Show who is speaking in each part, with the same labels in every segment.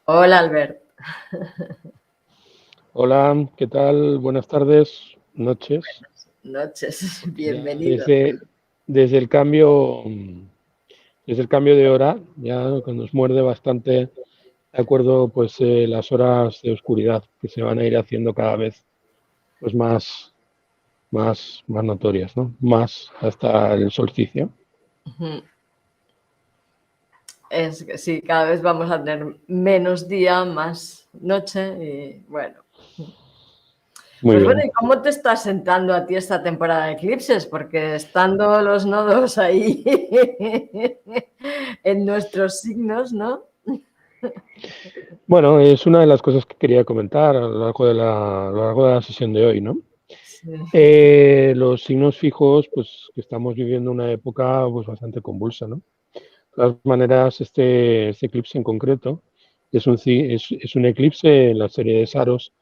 Speaker 1: Hola, Albert.
Speaker 2: Hola, ¿qué tal? Buenas tardes, noches.
Speaker 1: Noches,
Speaker 2: Ya
Speaker 1: bienvenido.
Speaker 2: desde el cambio, desde el cambio de hora, ya que nos muerde bastante, de acuerdo, pues las horas de oscuridad que se van a ir haciendo cada vez pues más notorias, ¿no? Más hasta el solsticio.
Speaker 1: Ujú. Es que sí, cada vez vamos a tener menos día, más noche y bueno.
Speaker 2: Muy
Speaker 1: Pues bueno,
Speaker 2: bien.
Speaker 1: ¿y cómo te está sentando a ti esta temporada de eclipses? Porque estando los nodos ahí en nuestros signos, ¿no?
Speaker 2: Bueno, es una de las cosas que quería comentar a lo largo a lo largo de la sesión de hoy, ¿no?
Speaker 1: Sí.
Speaker 2: Los signos fijos, pues que estamos viviendo una época pues bastante convulsa, ¿no? De todas maneras, este eclipse en concreto es un eclipse en la serie de Saros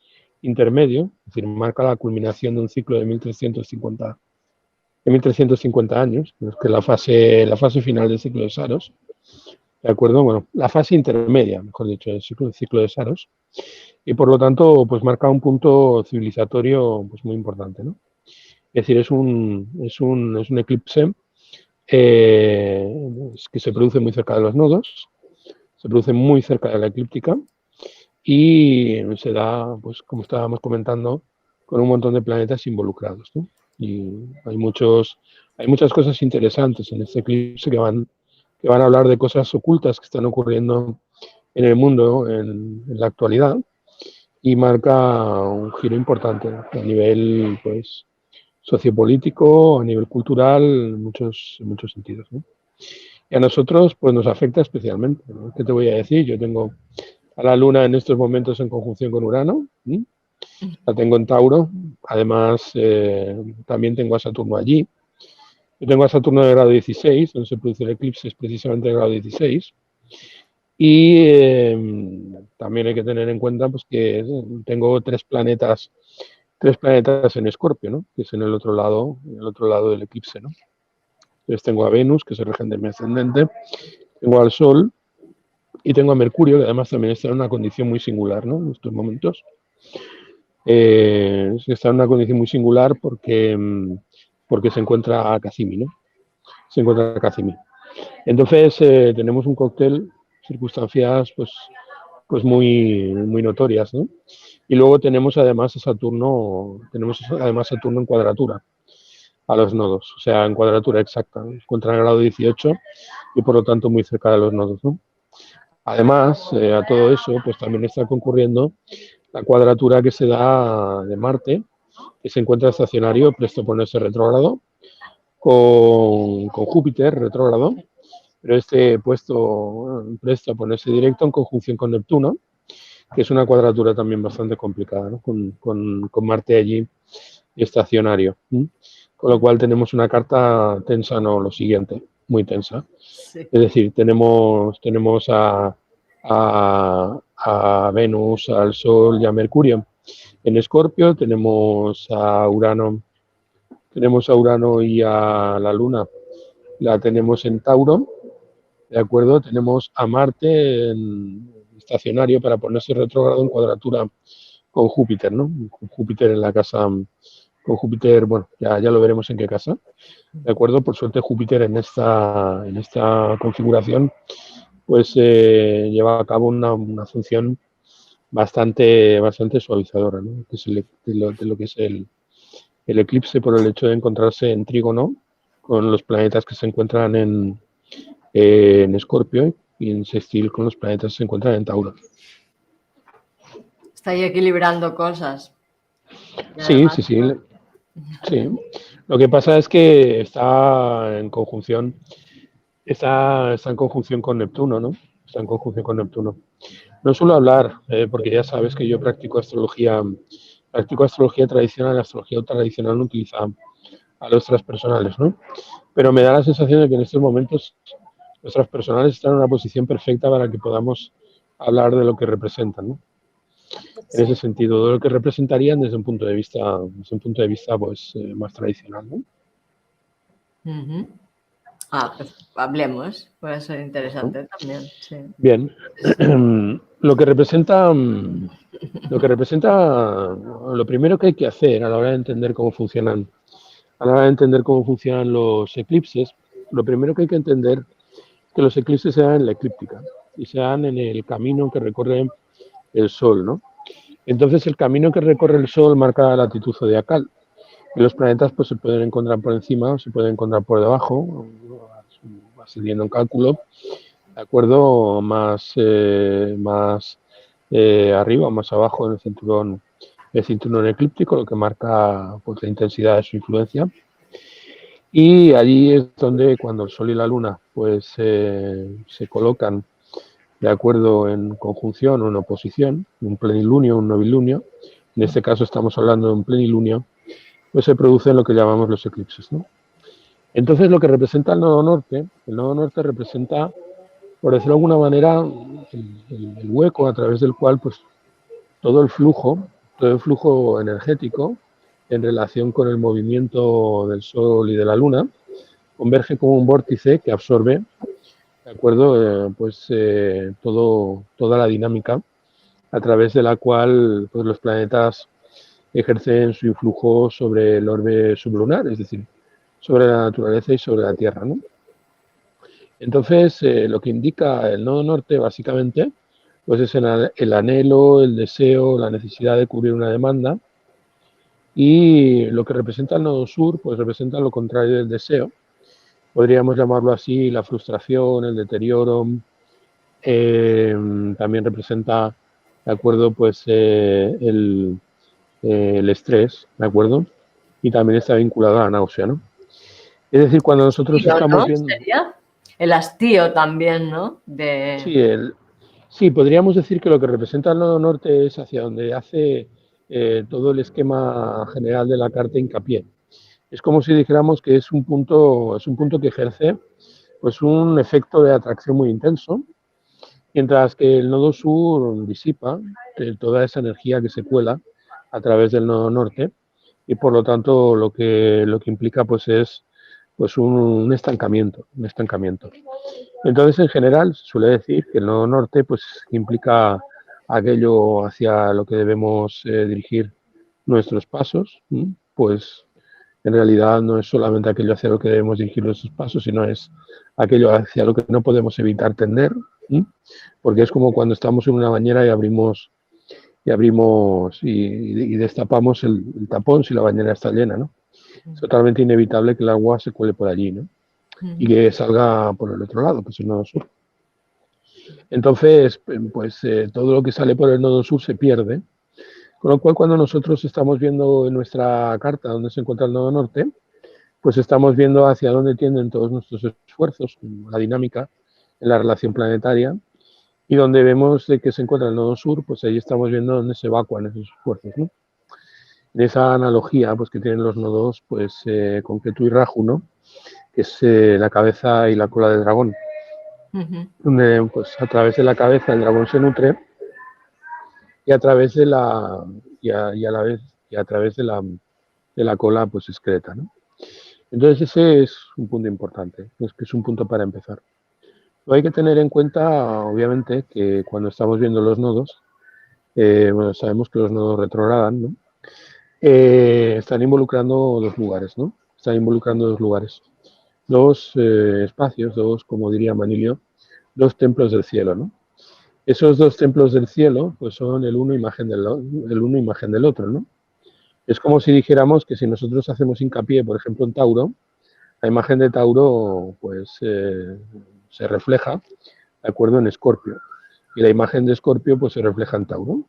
Speaker 2: intermedio, es decir, marca la culminación de un ciclo de 1350 años, que es la fase final del ciclo de Saros, ¿de acuerdo? Bueno, la fase intermedia, mejor dicho, del ciclo de Saros, y por lo tanto, pues marca un punto civilizatorio pues, muy importante, ¿no? Es decir, es un eclipse que se produce muy cerca de los nodos, se produce muy cerca de la eclíptica y se da, pues como estábamos comentando, con un montón de planetas involucrados, ¿no? Y hay muchas cosas interesantes en este eclipse que van a hablar de cosas ocultas que están ocurriendo en el mundo en la actualidad y marca un giro importante a nivel pues sociopolítico, a nivel cultural, en muchos sentidos, ¿no? Y a nosotros pues nos afecta especialmente, ¿no? ¿Qué te voy a decir? Yo tengo a la Luna en estos momentos en conjunción con Urano, ¿sí? La tengo en Tauro, además también tengo a Saturno allí. Yo tengo a Saturno de grado 16, donde se produce el eclipse es precisamente de grado 16. Y también hay que tener en cuenta pues, que tengo tres planetas en Escorpio, ¿no? Que es en el otro lado del eclipse, ¿no? Entonces tengo a Venus, que es el regente de mi ascendente, tengo al Sol y tengo a Mercurio, que además también está en una condición muy singular, ¿no? En estos momentos. Está en una condición muy singular porque se encuentra a Cassimi, ¿no? Se encuentra a Cassimi. Entonces tenemos un cóctel, circunstancias pues muy notorias, ¿no? Y luego tenemos además Saturno en cuadratura a los nodos, o sea, en cuadratura exacta, ¿no? Se encuentra en el grado 18 y por lo tanto muy cerca de los nodos, ¿no? Además, a todo eso, pues también está concurriendo la cuadratura que se da de Marte, que se encuentra estacionario, presto a ponerse retrógrado, con Júpiter retrógrado, pero este puesto presto a ponerse directo en conjunción con Neptuno, que es una cuadratura también bastante complicada, ¿no? Con Marte allí estacionario. ¿Sí? Con lo cual tenemos una carta tensa, no, lo siguiente, muy tensa.
Speaker 1: Sí.
Speaker 2: Es decir, tenemos a Venus, al Sol y a Mercurio en Escorpio, tenemos a Urano y a la Luna, la tenemos en Tauro, ¿de acuerdo? Tenemos a Marte en estacionario para ponerse retrógrado en cuadratura con Júpiter, ¿no? Con Júpiter en la casa, con Júpiter, bueno, ya lo veremos en qué casa, ¿de acuerdo? Por suerte Júpiter en esta configuración pues lleva a cabo una función bastante suavizadora, ¿no? Que es de lo que es el eclipse por el hecho de encontrarse en trígono con los planetas que se encuentran en Escorpio y en sextil con los planetas que se encuentran en Tauro.
Speaker 1: Está ahí equilibrando cosas. Y
Speaker 2: Sí,
Speaker 1: además,
Speaker 2: sí, sí, sí. Lo que pasa es que está en conjunción con Neptuno, ¿no? Está en conjunción con Neptuno. No suelo hablar, porque ya sabes que yo practico astrología tradicional, la astrología tradicional no utiliza a los transpersonales, ¿no? Pero me da la sensación de que en estos momentos los transpersonales están en una posición perfecta para que podamos hablar de lo que representan, ¿no? En ese
Speaker 1: sí.
Speaker 2: sentido, de lo que representarían desde un punto de vista pues, más tradicional, ¿no?
Speaker 1: Ujú. Ah, pues hablemos. Puede ser
Speaker 2: Bueno,
Speaker 1: interesante también, sí.
Speaker 2: bien. lo que representa, lo primero que hay que hacer a la hora de entender cómo funcionan, los eclipses, lo primero que hay que entender es que los eclipses se dan en la eclíptica y se dan en el camino que recorre el Sol, ¿no? Entonces el camino que recorre el Sol marca la latitud zodiacal. Y los planetas pues se pueden encontrar por encima o se pueden encontrar por debajo, va siguiendo un cálculo, ¿de acuerdo? Más arriba o más abajo en el cinturón eclíptico, lo que marca pues, la intensidad de su influencia. Y allí es donde cuando el Sol y la Luna pues se colocan de acuerdo en conjunción o en oposición, un plenilunio, un novilunio, en este caso estamos hablando de un plenilunio, pues se producen lo que llamamos los eclipses, ¿no? Entonces lo que representa el nodo norte representa, por decirlo de alguna manera, el hueco a través del cual pues todo el flujo energético en relación con el movimiento del Sol y de la Luna converge como un vórtice que absorbe, ¿de acuerdo? Toda la dinámica a través de la cual pues, los planetas ejercen su influjo sobre el orbe sublunar, es decir, sobre la naturaleza y sobre la Tierra, ¿no? Entonces, lo que indica el nodo norte, básicamente, pues es el anhelo, el deseo, la necesidad de cubrir una demanda, y lo que representa el nodo sur, pues representa lo contrario del deseo. Podríamos llamarlo así, la frustración, el deterioro, también representa, ¿de acuerdo? Pues el estrés, ¿de acuerdo? Y también está vinculado a la náusea, ¿no? Es decir, cuando nosotros estamos
Speaker 1: ¿no?
Speaker 2: viendo...
Speaker 1: Sería el hastío también, ¿no?
Speaker 2: Sí, sí, podríamos decir que lo que representa el nodo norte es hacia donde hace todo el esquema general de la carta hincapié. Es como si dijéramos que es un punto que ejerce pues un efecto de atracción muy intenso, mientras que el nodo sur disipa toda esa energía que se cuela a través del nodo norte, y por lo tanto lo que implica pues es pues un estancamiento. Entonces, en general, se suele decir que el nodo norte pues implica aquello hacia lo que debemos dirigir nuestros pasos, pues en realidad no es solamente aquello hacia lo que debemos dirigir nuestros pasos, sino es aquello hacia lo que no podemos evitar tender, porque es como cuando estamos en una bañera y abrimos y destapamos el tapón si la bañera está llena, ¿no? Es totalmente inevitable que el agua se cuele por allí, ¿no? Y que salga por el otro lado, pues el nodo sur. Entonces, pues todo lo que sale por el nodo sur se pierde, con lo cual cuando nosotros estamos viendo en nuestra carta dónde se encuentra el nodo norte, pues estamos viendo hacia dónde tienden todos nuestros esfuerzos, la dinámica en la relación planetaria, y donde vemos de que se encuentra el nodo sur, pues ahí estamos viendo dónde se evacúan esos esfuerzos, ¿no? En esa analogía pues, que tienen los nodos, pues con Ketu y Rahu, ¿no? Que es la cabeza y la cola del dragón, donde pues, a través de la cabeza el dragón se nutre y a través de la a través de la cola pues excreta, ¿no? Entonces ese es un punto importante, es que es un punto para empezar. Pero hay que tener en cuenta, obviamente, que cuando estamos viendo los nodos, bueno, sabemos que los nodos retrogradan, ¿no? Están involucrando dos lugares, ¿no? Están involucrando dos lugares, dos espacios, como diría Manilio, dos templos del cielo, ¿no? Esos dos templos del cielo, pues son el uno imagen del otro, ¿no? Es como si dijéramos que si nosotros hacemos hincapié, por ejemplo, en Tauro, la imagen de Tauro, pues se refleja, de acuerdo, en Escorpio. Y la imagen de Escorpio, pues se refleja en Tauro.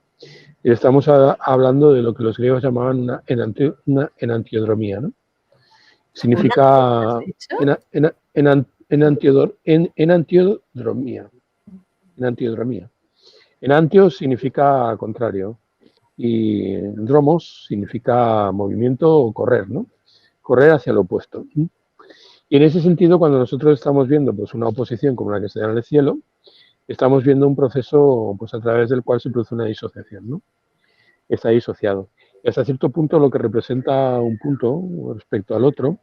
Speaker 2: Y estamos hablando de lo que los griegos llamaban una enantiodromía, ¿no? Significa enantiodromía. Enantio significa contrario y dromos significa movimiento o correr, ¿no? Correr hacia lo opuesto. Y en ese sentido, cuando nosotros estamos viendo pues, una oposición como la que se da en el cielo, estamos viendo un proceso pues, a través del cual se produce una disociación, ¿no? Está disociado. Y hasta cierto punto lo que representa un punto respecto al otro,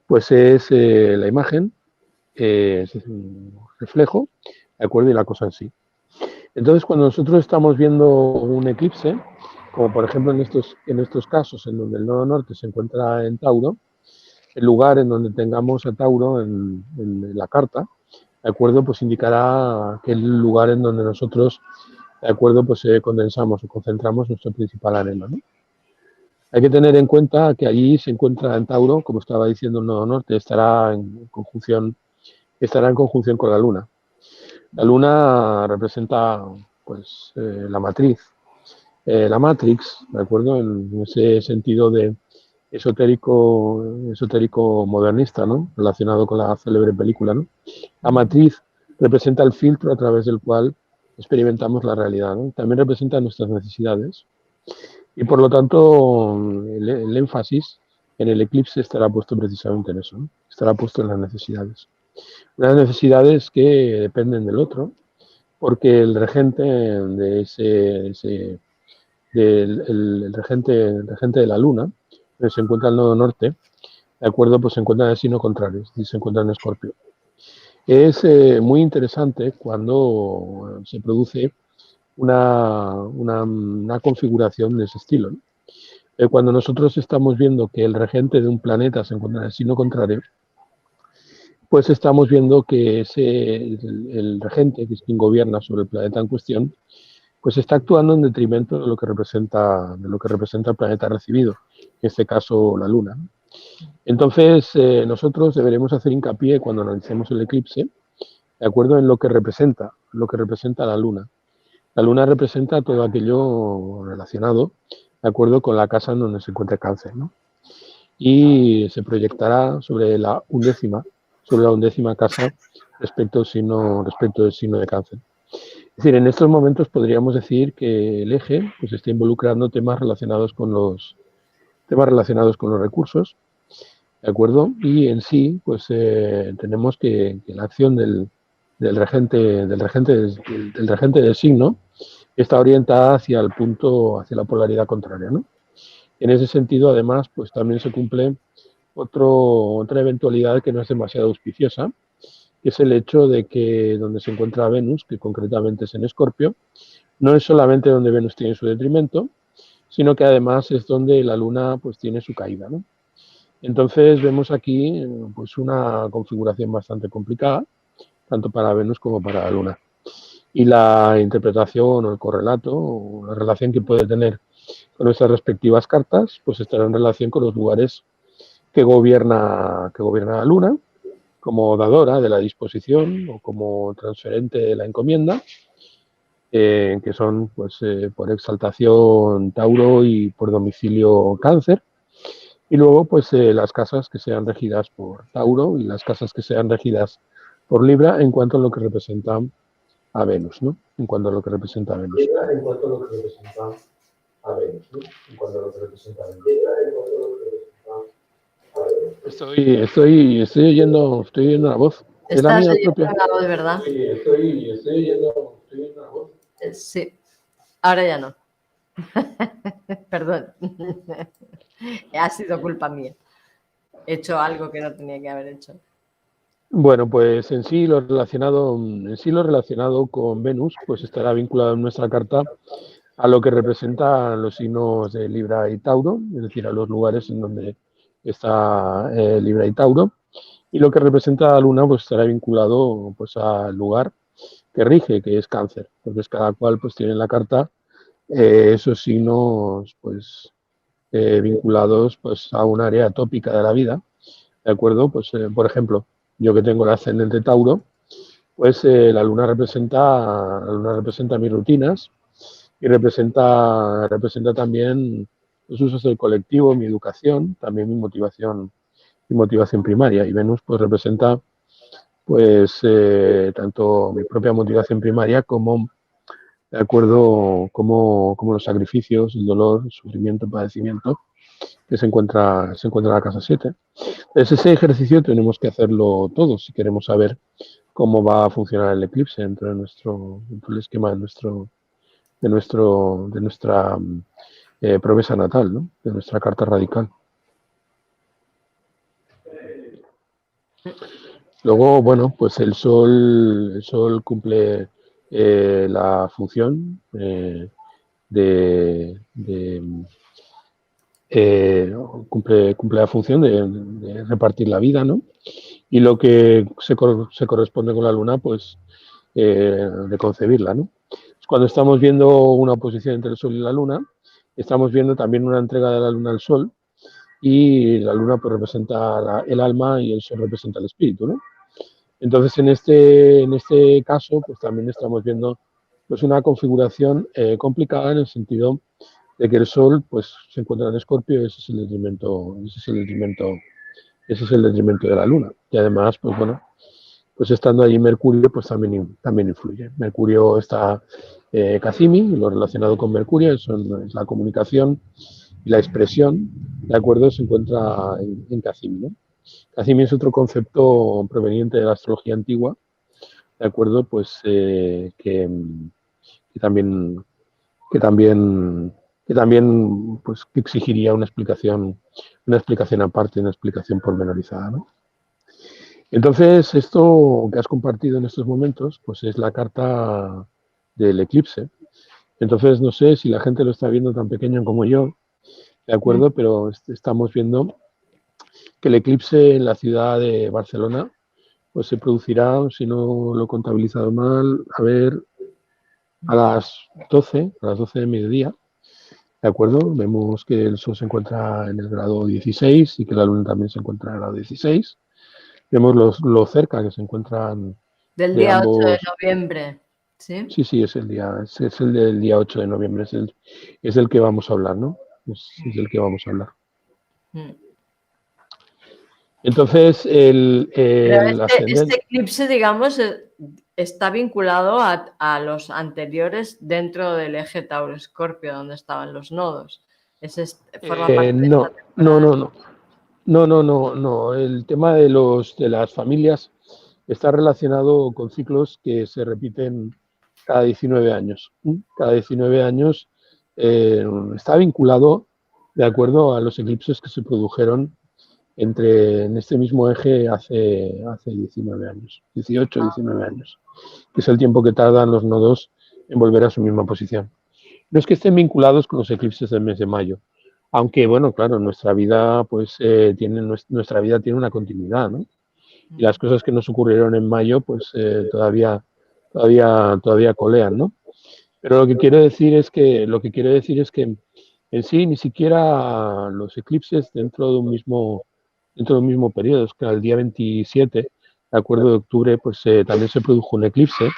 Speaker 2: pues es la imagen, es un reflejo, ¿de acuerdo? Y la cosa en sí. Entonces, cuando nosotros estamos viendo un eclipse, como por ejemplo en estos casos en donde el nodo norte se encuentra en Tauro, el lugar en donde tengamos a Tauro en la carta, ¿de acuerdo? Pues indicará que el lugar en donde nosotros, ¿de acuerdo? Pues condensamos o concentramos nuestro principal anhelo, ¿no? Hay que tener en cuenta que allí se encuentra en Tauro, como estaba diciendo el nodo norte, estará en conjunción con la Luna. La Luna representa pues la matriz, la Matrix, ¿de acuerdo? En ese sentido de esotérico modernista, ¿no? Relacionado con la célebre película, ¿no? La matriz representa el filtro a través del cual experimentamos la realidad, ¿no? También representa nuestras necesidades y por lo tanto el énfasis en el eclipse estará puesto precisamente en eso, ¿no? Estará puesto en las necesidades. Unas necesidades que dependen del otro, porque el regente de el regente de la luna, que se encuentra al nodo norte, de acuerdo, pues se encuentra en el signo contrario, y se encuentra en Escorpio. Es muy interesante cuando se produce una configuración de ese estilo, ¿no? Cuando nosotros estamos viendo que el regente de un planeta se encuentra en el signo contrario, pues estamos viendo que el regente, que es quien gobierna sobre el planeta en cuestión, pues está actuando en detrimento de lo que representa el planeta recibido, en este caso la Luna. Entonces, nosotros deberemos hacer hincapié cuando analicemos el eclipse, de acuerdo en lo que representa la Luna. La Luna representa todo aquello relacionado, de acuerdo con la casa en donde se encuentra Cáncer, ¿no? Y se proyectará sobre la undécima casa respecto del signo de Cáncer. Es decir, en estos momentos podríamos decir que el eje pues, está involucrando temas relacionados con los recursos, ¿de acuerdo? Y en sí, pues tenemos que la acción del regente del signo está orientada hacia el punto, hacia la polaridad contraria, ¿no? En ese sentido, además, pues también se cumple otra eventualidad que no es demasiado auspiciosa, que es el hecho de que donde se encuentra Venus, que concretamente es en Escorpio, no es solamente donde Venus tiene su detrimento, sino que además es donde la Luna pues tiene su caída, ¿no? Entonces vemos aquí pues una configuración bastante complicada, tanto para Venus como para la Luna. Y la interpretación o el correlato o la relación que puede tener con nuestras respectivas cartas, pues estará en relación con los lugares que gobierna la Luna, como dadora de la disposición o como transferente de la encomienda, que son pues, por exaltación Tauro y por domicilio Cáncer. Y luego pues las casas que sean regidas por Tauro y las casas que sean regidas por Libra en cuanto a lo que representa a Venus, ¿no? En cuanto a lo que representa a Venus. En cuanto a lo que representa a Venus, ¿no? En cuanto a lo que representa a Venus. Estoy oyendo la voz. Es la
Speaker 1: Estás
Speaker 2: mía
Speaker 1: oyendo
Speaker 2: propia.
Speaker 1: la voz, ¿verdad?
Speaker 2: Estoy oyendo la voz.
Speaker 1: Sí, ahora ya no. Perdón. Ha sido culpa mía. He hecho algo que no tenía que haber hecho.
Speaker 2: Bueno, pues en sí lo relacionado con Venus, pues estará vinculado en nuestra carta a lo que representan los signos de Libra y Tauro, es decir, a los lugares en donde está Libra y Tauro. Y lo que representa la Luna, pues estará vinculado pues al lugar que rige, que es Cáncer. Entonces cada cual pues tiene en la carta esos signos pues vinculados pues a un área tópica de la vida, ¿de acuerdo? Pues por ejemplo, yo que tengo el ascendente Tauro, pues la luna representa mis rutinas y representa también los usos del colectivo, mi educación, también mi motivación primaria. Y Venus pues representa pues tanto mi propia motivación primaria como de acuerdo como los sacrificios, el dolor, el sufrimiento, el padecimiento que se encuentra en la casa 7. Entonces ese ejercicio tenemos que hacerlo todos si queremos saber cómo va a funcionar el eclipse dentro del esquema de nuestra promesa natal, ¿no? De nuestra carta radical. Luego, bueno, pues el sol cumple la función de cumple la función de repartir la vida, ¿no? Y lo que se corresponde con la Luna, pues de concebirla, ¿no? Cuando estamos viendo una oposición entre el Sol y la Luna, estamos viendo también una entrega de la Luna al Sol, y la Luna pues representa el alma y el Sol representa el espíritu, ¿no? Entonces en este caso pues también estamos viendo pues una configuración complicada, en el sentido de que el Sol pues se encuentra en Escorpio, y ese es el detrimento de la Luna. Y además, pues bueno, pues estando allí Mercurio, pues también influye. Mercurio está Cazimi, lo relacionado con Mercurio, eso es la comunicación y la expresión, ¿de acuerdo? Se encuentra en Cazimi, ¿no? Cazimi es otro concepto proveniente de la astrología antigua, ¿de acuerdo? Pues que también, que también, que también pues, que exigiría una explicación aparte, una explicación pormenorizada, ¿no? Entonces, esto que has compartido en estos momentos, pues es la carta del eclipse. Entonces, no sé si la gente lo está viendo tan pequeño como yo, ¿de acuerdo? Pero estamos viendo que el eclipse en la ciudad de Barcelona, pues se producirá, si no lo he contabilizado mal, a ver, a las 12 de mediodía, ¿de acuerdo? Vemos que el Sol se encuentra en el grado 16 y que la Luna también se encuentra en el grado 16. Vemos lo cerca que se encuentran
Speaker 1: Del
Speaker 2: de
Speaker 1: día 8 de
Speaker 2: ambos.
Speaker 1: noviembre, ¿sí?
Speaker 2: Sí, sí, es el del día 8 de noviembre, es el que vamos a hablar, ¿no? Es el que vamos a hablar.
Speaker 1: Mm.
Speaker 2: Entonces,
Speaker 1: Pero
Speaker 2: el
Speaker 1: este
Speaker 2: ascendente,
Speaker 1: eclipse, digamos, está vinculado a los anteriores dentro del eje Tauro-Escorpio, donde estaban los nodos. Forma parte de esta
Speaker 2: no, no,
Speaker 1: temporada.
Speaker 2: no, no, no. El tema de las familias está relacionado con ciclos que se repiten cada 19 años. Cada 19 años está vinculado de acuerdo a los eclipses que se produjeron en este mismo eje hace 19 años, 18, 19 años, que es el tiempo que tardan los nodos en volver a su misma posición. No es que estén vinculados con los eclipses del mes de mayo, aunque, bueno, claro, nuestra vida tiene una continuidad, ¿no? Y las cosas que nos ocurrieron en mayo, pues todavía colean, ¿no? Pero lo que quiero decir es que en sí ni siquiera los eclipses dentro de un mismo periodo, es que al día 27, de acuerdo, de octubre, pues también se produjo un eclipse,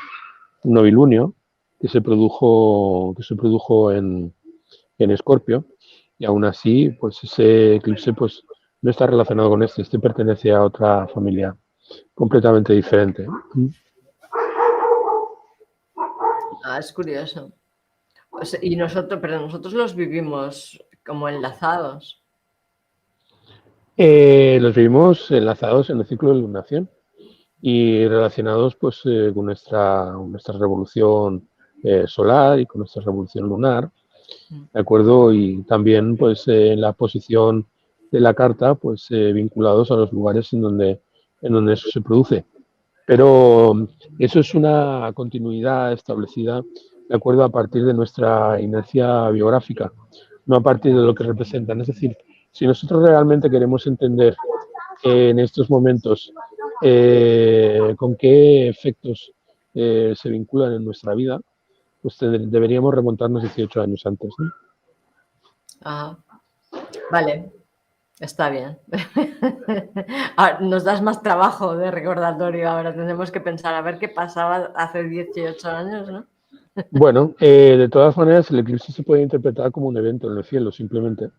Speaker 2: un novilunio, que se produjo en Escorpio, y aún así, pues ese eclipse pues no está relacionado con este pertenece a otra familia completamente diferente.
Speaker 1: Ah, es curioso. Pero nosotros los vivimos como enlazados.
Speaker 2: Los vivimos enlazados en el ciclo de lunación y relacionados pues con nuestra revolución solar y con nuestra revolución lunar, ¿de acuerdo? Y también pues en la posición de la carta pues vinculados a los lugares en donde eso se produce. Pero eso es una continuidad establecida de acuerdo a partir de nuestra inercia biográfica, no a partir de lo que representan. Es decir, si nosotros realmente queremos entender en estos momentos con qué efectos se vinculan en nuestra vida, pues deberíamos remontarnos 18 años antes, ¿no?
Speaker 1: Ah, vale, está bien. Nos das más trabajo de recordatorio ahora. Tenemos que pensar a ver qué pasaba hace 18 años, ¿no?
Speaker 2: Bueno, de todas maneras, el eclipse se puede interpretar como un evento en el cielo, simplemente,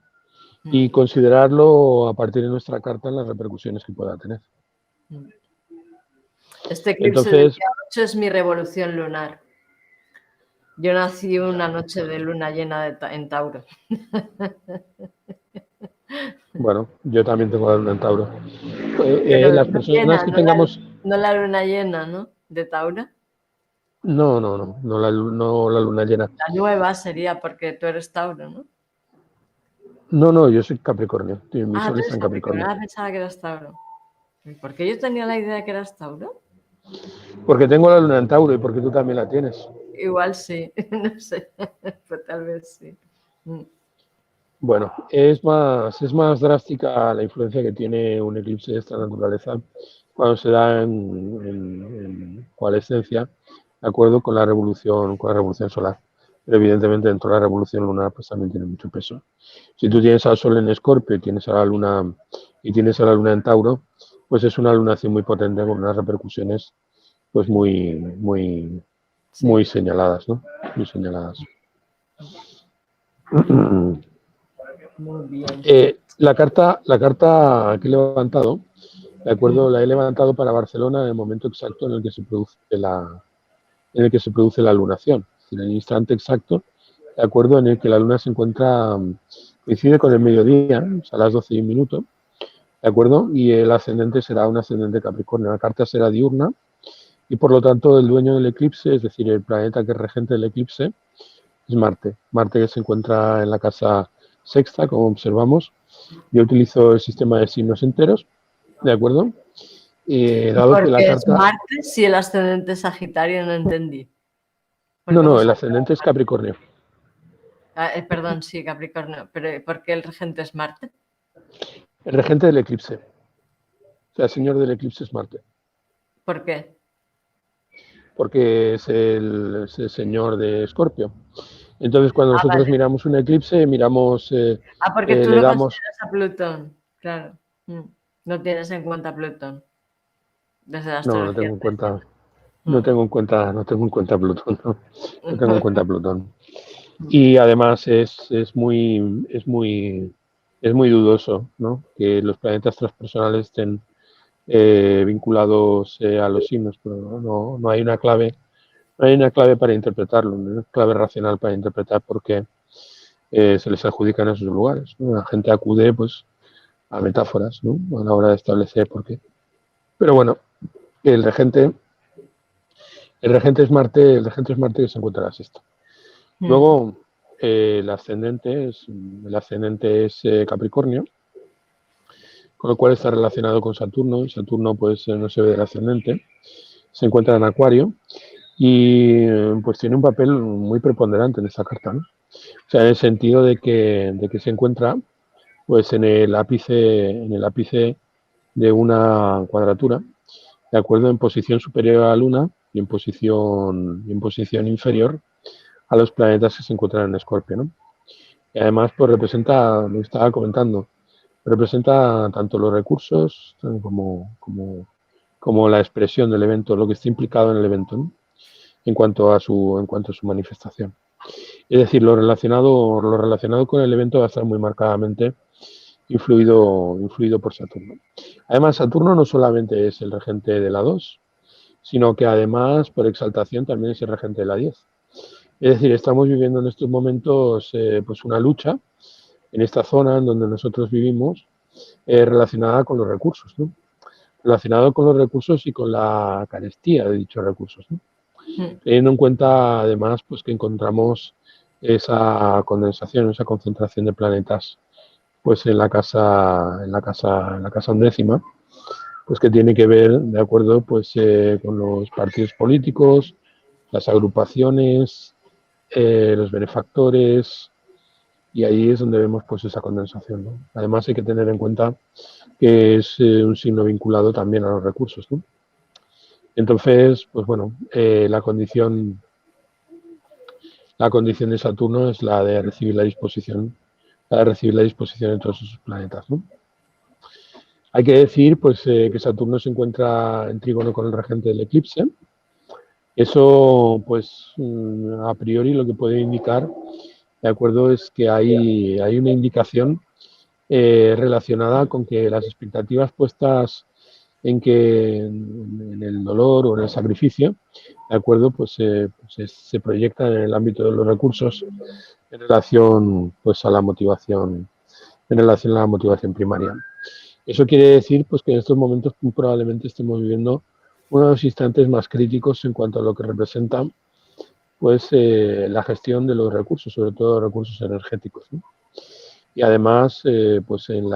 Speaker 2: y considerarlo a partir de nuestra carta en las repercusiones que pueda tener.
Speaker 1: Este eclipse del
Speaker 2: Entonces,
Speaker 1: día 8 es mi revolución lunar. Yo nací una noche de luna llena en Tauro.
Speaker 2: bueno, yo también tengo la luna en Tauro.
Speaker 1: Pero
Speaker 2: Las
Speaker 1: no
Speaker 2: personas
Speaker 1: llena,
Speaker 2: que tengamos.
Speaker 1: no la luna llena, ¿no? De Tauro.
Speaker 2: No, no, no, no la luna llena.
Speaker 1: La nueva sería porque tú eres Tauro, ¿no?
Speaker 2: No, no, yo soy Capricornio. Mi
Speaker 1: Ah,
Speaker 2: sol
Speaker 1: tú
Speaker 2: está
Speaker 1: eres
Speaker 2: en
Speaker 1: Capricornio.
Speaker 2: Capricornio.
Speaker 1: Ah, pensaba que eras Tauro. ¿Y por qué yo tenía la idea de que eras Tauro?
Speaker 2: Porque tengo la luna en Tauro y porque tú también la tienes.
Speaker 1: Igual sí, no sé, pues tal vez sí.
Speaker 2: Bueno, es más drástica la influencia que tiene un eclipse de esta naturaleza cuando se da en coalescencia, de acuerdo con la revolución solar. Pero evidentemente dentro de la revolución lunar pues también tiene mucho peso. Si tú tienes al Sol en Escorpio y tienes a la Luna en Tauro, pues es una lunación muy potente con unas repercusiones pues muy
Speaker 1: Sí,
Speaker 2: señaladas, ¿no? Muy señaladas.
Speaker 1: muy bien.
Speaker 2: La carta que he levantado, de acuerdo,
Speaker 1: Mm.
Speaker 2: la he levantado para Barcelona en el momento exacto en el que se produce la lunación, en el instante exacto, de acuerdo, en el que la luna se encuentra, coincide con el mediodía, a las 12:01, de acuerdo, y el ascendente será un ascendente Capricornio. La carta será diurna y por lo tanto el dueño del eclipse, es decir, el planeta que es regente del eclipse, es Marte. Marte que se encuentra en la casa sexta, como observamos. Yo utilizo el sistema de signos enteros, ¿de acuerdo? Y
Speaker 1: ¿Y
Speaker 2: dado que
Speaker 1: por
Speaker 2: la
Speaker 1: qué es
Speaker 2: carta...
Speaker 1: Marte si el ascendente es Sagitario? No entendí. ¿Por
Speaker 2: No,
Speaker 1: cómo
Speaker 2: no, el
Speaker 1: sabe?
Speaker 2: ascendente es Capricornio.
Speaker 1: Perdón, sí, Capricornio, pero ¿por qué el regente es Marte?
Speaker 2: El regente del eclipse. O sea, el señor del eclipse es Marte.
Speaker 1: ¿Por qué?
Speaker 2: Porque es el señor de Escorpio. Entonces, cuando
Speaker 1: Ah,
Speaker 2: nosotros
Speaker 1: vale.
Speaker 2: miramos un eclipse,
Speaker 1: Porque tú
Speaker 2: le
Speaker 1: no
Speaker 2: damos...
Speaker 1: consideras a Plutón, claro. Mm. No tienes en cuenta a Plutón desde la
Speaker 2: No, no
Speaker 1: astrología
Speaker 2: tengo en cuenta,
Speaker 1: tradicional.
Speaker 2: no
Speaker 1: Mm.
Speaker 2: tengo en cuenta, no tengo en cuenta Plutón, no, no tengo en cuenta Plutón.
Speaker 1: Mm.
Speaker 2: Y además es muy dudoso, ¿no? Que los planetas transpersonales estén vinculados a los signos, pero no hay una clave, no hay una clave para interpretarlo, no hay una clave racional para interpretar por qué se les adjudican esos lugares, ¿no? La gente acude pues a metáforas, ¿no? A la hora de establecer por qué. Pero bueno, el regente, el regente es Marte que se encuentra en la sexta.
Speaker 1: Mm.
Speaker 2: Luego, el ascendente es Capricornio, con lo cual está relacionado con Saturno, y Saturno pues no se ve del ascendente, se encuentra en Acuario y pues tiene un papel muy preponderante en esta carta, ¿no? O sea, en el sentido de que se encuentra pues en el ápice de una cuadratura, de acuerdo, en posición superior a la Luna y en posición inferior a los planetas que se encuentran en Escorpio, ¿no? Y además, pues representa, lo que estaba comentando, representa tanto los recursos como la expresión del evento, lo que está implicado en el evento, ¿no? En cuanto a su manifestación. Es decir, lo relacionado con el evento va a estar muy marcadamente influido por Saturno. Además, Saturno no solamente es el regente de la 2, sino que además, por exaltación, también es el regente de la 10. Es decir, estamos viviendo en estos momentos pues una lucha en esta zona en donde nosotros vivimos, relacionada con los recursos, ¿no? Relacionado con los recursos y con la carestía de dichos recursos, ¿no?
Speaker 1: Mm.
Speaker 2: Teniendo en cuenta además pues que encontramos esa condensación, esa concentración de planetas pues en la casa undécima, pues que tiene que ver, de acuerdo, pues con los partidos políticos, las agrupaciones, los benefactores, y ahí es donde vemos pues esa condensación, ¿no? Además hay que tener en cuenta que es un signo vinculado también a los recursos, ¿no? Entonces, pues bueno, la condición de Saturno es la de recibir la disposición de todos esos planetas, ¿no? Hay que decir pues que Saturno se encuentra en trígono con el regente del eclipse. Eso, pues, a priori lo que puede indicar, de acuerdo, es que hay una indicación relacionada con que las expectativas puestas en el dolor o en el sacrificio, de acuerdo, pues se proyectan en el ámbito de los recursos en relación pues a la motivación primaria. Eso quiere decir pues que en estos momentos probablemente estemos viviendo uno de los instantes más críticos en cuanto a lo que representa pues la gestión de los recursos, sobre todo los recursos energéticos, ¿no? Y además pues en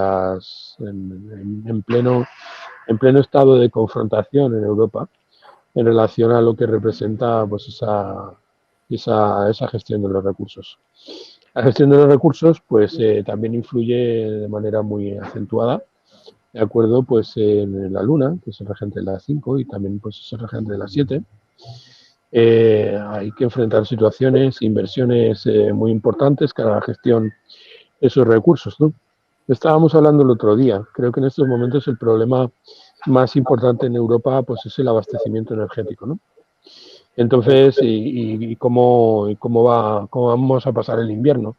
Speaker 2: pleno estado de confrontación en Europa, en relación a lo que representa pues esa gestión de los recursos. La gestión de los recursos pues también influye de manera muy acentuada, de acuerdo, pues en la Luna, que es el regente de las 5 y también pues es el regente de las 7. Hay que enfrentar situaciones, inversiones muy importantes para la gestión de esos recursos, ¿no? Estábamos hablando el otro día, creo que en estos momentos el problema más importante en Europa pues es el abastecimiento energético, ¿no? Entonces, cómo vamos a pasar el invierno.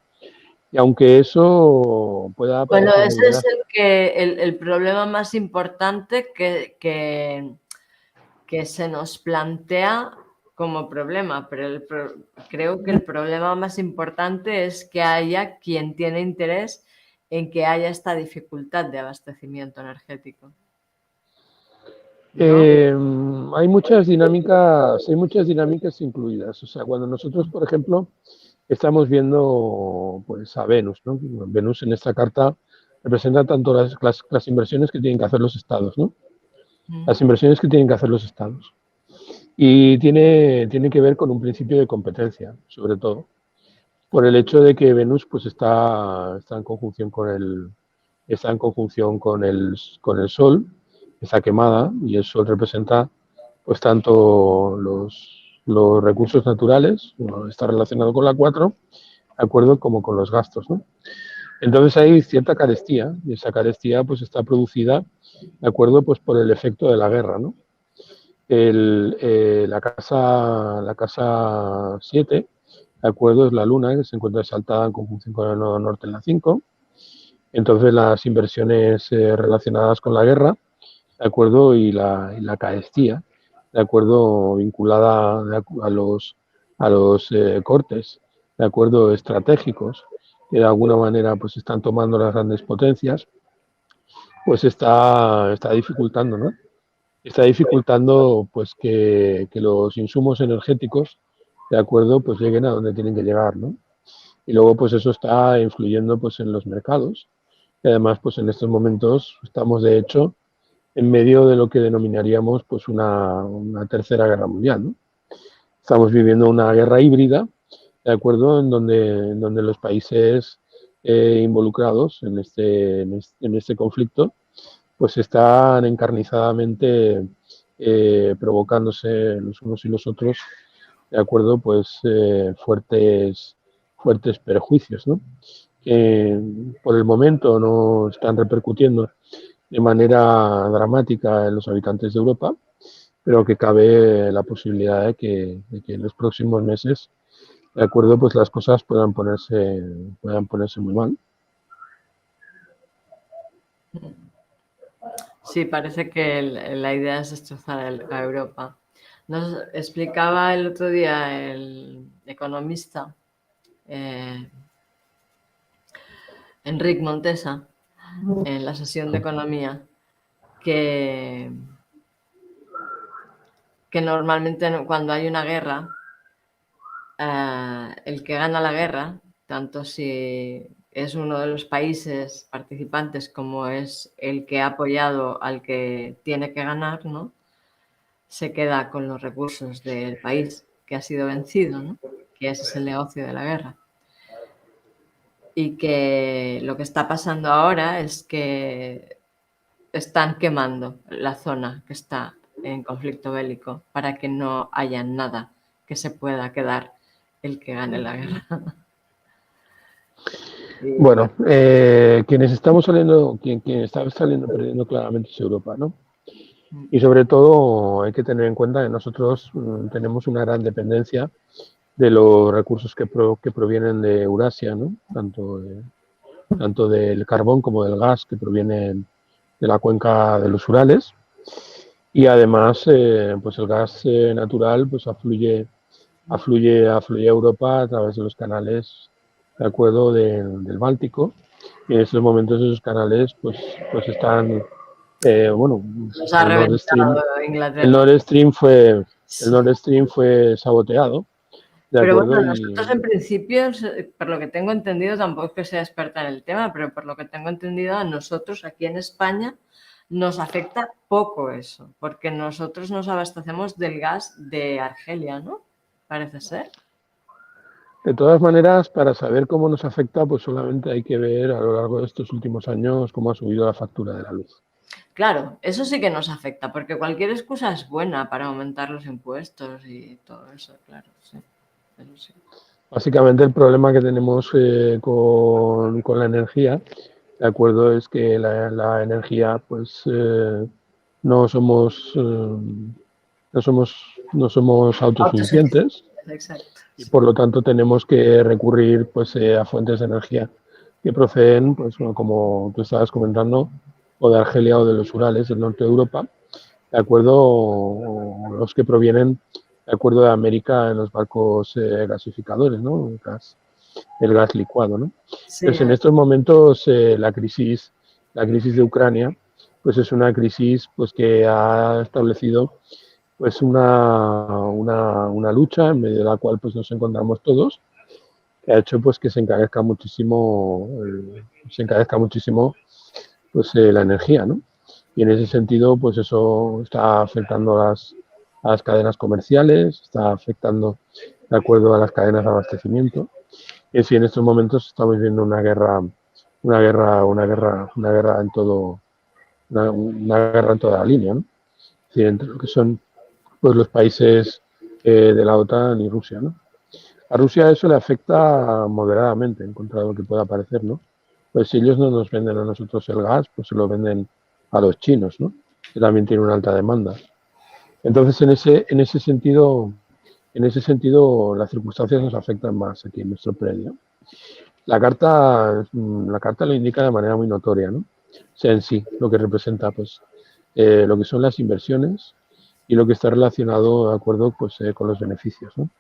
Speaker 2: Y aunque eso pueda
Speaker 1: Bueno,
Speaker 2: parecer
Speaker 1: ese es
Speaker 2: ayudar,
Speaker 1: el problema más importante que se nos plantea como problema, pero creo que el problema más importante es que haya quien tiene interés en que haya esta dificultad de abastecimiento energético, ¿no?
Speaker 2: hay muchas dinámicas incluidas. O sea, cuando nosotros, por ejemplo, estamos viendo pues a Venus, ¿no? Venus en esta carta representa tanto las inversiones que tienen que hacer los estados, ¿no? Las inversiones que tienen que hacer los estados. Y tiene que ver con un principio de competencia, sobre todo, por el hecho de que Venus pues está en conjunción con el Sol, está quemada, y el Sol representa pues tanto los recursos naturales, bueno, está relacionado con la 4, de acuerdo, como con los gastos, ¿no? Entonces hay cierta carestía, y esa carestía pues está producida, de acuerdo, pues por el efecto de la guerra, ¿no? La casa 7, de acuerdo, es la Luna, que se encuentra exaltada en conjunción con el nodo norte en la 5. Entonces las inversiones relacionadas con la guerra, de acuerdo, y la carestía, de acuerdo, vinculada a los cortes, de acuerdo, estratégicos, que de alguna manera pues están tomando las grandes potencias, pues está dificultando, ¿no? Está dificultando pues que los insumos energéticos, de acuerdo, pues lleguen a donde tienen que llegar, ¿no? Y luego pues eso está influyendo pues en los mercados. Y además pues en estos momentos estamos de hecho en medio de lo que denominaríamos pues una tercera guerra mundial, ¿no? Estamos viviendo una guerra híbrida, de acuerdo, en donde los países involucrados en este conflicto pues están encarnizadamente provocándose los unos y los otros, de acuerdo, pues fuertes perjuicios, ¿no? Que por el momento no están repercutiendo de manera dramática en los habitantes de Europa, pero que cabe la posibilidad de que en los próximos meses, de acuerdo, pues las cosas puedan ponerse muy mal.
Speaker 1: Sí, parece que la idea es destrozar a Europa. Nos explicaba el otro día el economista Enric Montesa en la sesión de economía que, que normalmente cuando hay una guerra, el que gana la guerra, tanto si es uno de los países participantes como es el que ha apoyado al que tiene que ganar, ¿no? Se queda con los recursos del país que ha sido vencido, ¿no? Que ese es el negocio de la guerra. Y que lo que está pasando ahora es que están quemando la zona que está en conflicto bélico para que no haya nada que se pueda quedar el que gane la guerra. Y
Speaker 2: Bueno, quienes estamos saliendo, quien está saliendo perdiendo claramente es Europa, ¿no? Y sobre todo hay que tener en cuenta que nosotros tenemos una gran dependencia de los recursos que provienen de Eurasia, ¿no? Tanto del carbón como del gas que provienen de la cuenca de los Urales. Y además, pues el gas natural pues afluye a Europa a través de los canales, de acuerdo, del Báltico. Y en estos momentos esos canales pues están, bueno,
Speaker 1: nos ha
Speaker 2: el Nord Stream,
Speaker 1: reventado
Speaker 2: el
Speaker 1: Inglaterra.
Speaker 2: Nord Stream fue, el
Speaker 1: Sí.
Speaker 2: Nord Stream fue saboteado, de
Speaker 1: Pero
Speaker 2: acuerdo,
Speaker 1: bueno,
Speaker 2: y
Speaker 1: nosotros en principio, por lo que tengo entendido, tampoco es que sea experta en el tema, pero por lo que tengo entendido, a nosotros aquí en España nos afecta poco eso, porque nosotros nos abastecemos del gas de Argelia, ¿no? Parece ser.
Speaker 2: De todas maneras, para saber cómo nos afecta, pues solamente hay que ver a lo largo de estos últimos años cómo ha subido la factura de la luz.
Speaker 1: Claro, eso sí que nos afecta, porque cualquier excusa es buena para aumentar los impuestos y todo eso, claro, sí. Eso sí.
Speaker 2: Básicamente el problema que tenemos con la energía, de acuerdo, es que la energía, pues no somos, no somos autosuficientes
Speaker 1: Autosuficiencia, exacto.
Speaker 2: y
Speaker 1: Sí.
Speaker 2: por lo tanto tenemos que recurrir pues, a fuentes de energía que proceden, pues, bueno, como tú estabas comentando, o de Argelia o de los Urales, del norte de Europa, de acuerdo, o los que provienen de acuerdo de América en los barcos gasificadores, ¿no? El gas licuado, ¿no?
Speaker 1: Sí,
Speaker 2: Entonces, en estos momentos, la crisis de Ucrania, pues es una crisis pues, que ha establecido pues una lucha en medio de la cual pues nos encontramos todos, que ha hecho pues que se encarezca muchísimo pues la energía, ¿no? Y en ese sentido pues eso está afectando a las cadenas comerciales, está afectando de acuerdo a las cadenas de abastecimiento. Y sí, en estos momentos estamos viendo una guerra en todo, una guerra en toda la línea, ¿no? Es decir, entre lo que son pues los países de la OTAN y Rusia, ¿no? A Rusia eso le afecta moderadamente en contra de lo que pueda parecer, ¿no? Pues si ellos no nos venden a nosotros el gas, pues se lo venden a los chinos, ¿no? Que también tienen una alta demanda. Entonces, en ese sentido, las circunstancias nos afectan más aquí en nuestro predio. La carta lo indica de manera muy notoria, ¿no? O sea, en sí, lo que representa, pues, lo que son las inversiones y lo que está relacionado, de acuerdo, pues, con los beneficios, ¿no?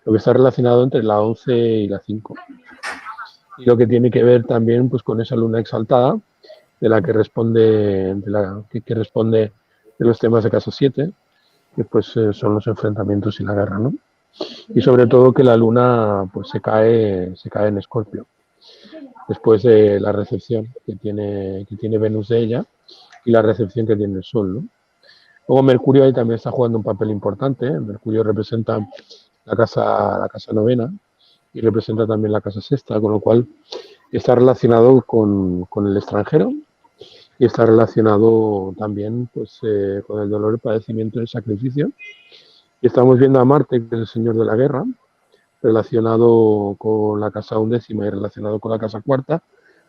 Speaker 2: Lo que está relacionado entre la 11 y la 5 y lo que tiene que ver también pues con esa luna exaltada de la que responde que responde de los temas de casa 7 que pues son los enfrentamientos y la guerra, ¿no? Y sobre todo que la luna pues se cae en Escorpio después de la recepción que tiene Venus de ella y la recepción que tiene el Sol, ¿no? Luego Mercurio ahí también está jugando un papel importante, ¿eh? Mercurio representa la casa novena y representa también la casa sexta, con lo cual está relacionado con el extranjero y está relacionado también pues, con el dolor, el padecimiento y el sacrificio. Y estamos viendo a Marte, que es el señor de la guerra, relacionado con la casa undécima y relacionado con la casa cuarta,